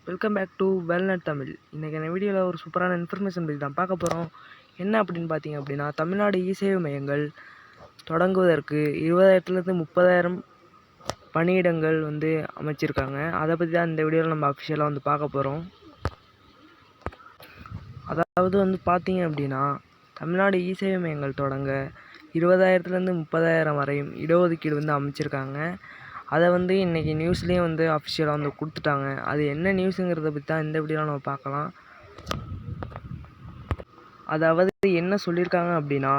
Welcome back to Wellnut Tamil. இன்றைக்கான வீடியோவில் ஒரு சூப்பரான இன்ஃபர்மேஷன் பற்றி தான் பார்க்க போகிறோம். என்ன அப்படின்னு பார்த்தீங்க அப்படின்னா, தமிழ்நாடு இ-சேவை மையங்கள் தொடங்குவதற்கு 20,000 30,000 பணியிடங்கள் அமைச்சிருக்காங்க. அதை பற்றி தான் இந்த வீடியோவில் நம்ம அஃபிஷியலாக பார்க்க போகிறோம். அதாவது பார்த்தீங்க அப்படின்னா, தமிழ்நாடு இ-சேவை மையங்கள் தொடங்க 20,000 30,000 வரையும் இடஒதுக்கீடு அமைச்சிருக்காங்க. அதை இன்றைக்கி நியூஸ்லேயும் அஃபிஷியலாக கொடுத்துட்டாங்க. அது என்ன நியூஸுங்கிறத பற்றி தான் இந்த வீடியோவில் நம்ம பார்க்கலாம். அதாவது என்ன சொல்லியிருக்காங்க அப்படின்னா,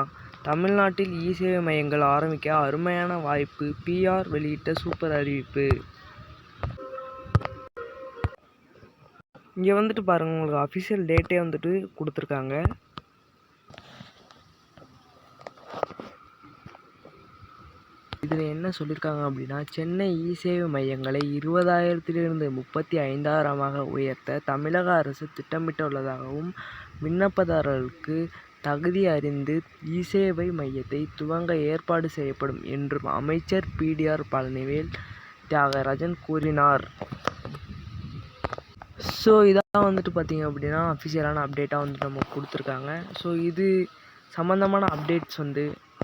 தமிழ்நாட்டில் இ-சேவை மையங்கள் ஆரம்பிக்க அருமையான வாய்ப்பு, பிஆர் வெளியிட்ட சூப்பர் அறிவிப்பு. இங்கே பாருங்கள், உங்களுக்கு அஃபிஷியல் டேட்டே கொடுத்துருக்காங்க. இதில் என்ன சொல்லியிருக்காங்க அப்படின்னா, சென்னை இ-சேவை மையங்களை 20,000 35,000 உயர்த்த தமிழக அரசு திட்டமிட்டுள்ளதாகவும், விண்ணப்பதாரர்களுக்கு தகுதி அறிந்து இ-சேவை மையத்தை துவங்க ஏற்பாடு செய்யப்படும் என்றும் அமைச்சர் பிடிஆர் பழனிவேல் தியாகராஜன் கூறினார். ஸோ இதான் பார்த்தீங்க அப்படின்னா அஃபிஷியலான அப்டேட்டாக நம்ம கொடுத்துருக்காங்க. ஸோ இது சம்மந்தமான அப்டேட்ஸ்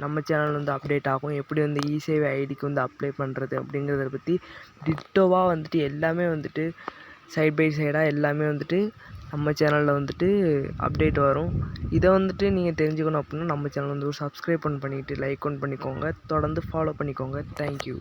நம்ம சேனல் அப்டேட் ஆகும். எப்படி இ-சேவை ஐடிக்கு அப்ளை பண்ணுறது அப்படிங்கிறத பற்றி டிட்டோவாக எல்லாமே சைட் பை சைடாக எல்லாமே நம்ம சேனலில் அப்டேட் வரும். இதை நீங்கள் தெரிஞ்சுக்கணும் அப்படின்னா நம்ம சேனல் ஒரு சப்ஸ்கிரைப் பண்ணிவிட்டு லைக் பண்ணிக்கோங்க. தொடர்ந்து ஃபாலோ பண்ணிக்கோங்க. தேங்க்யூ.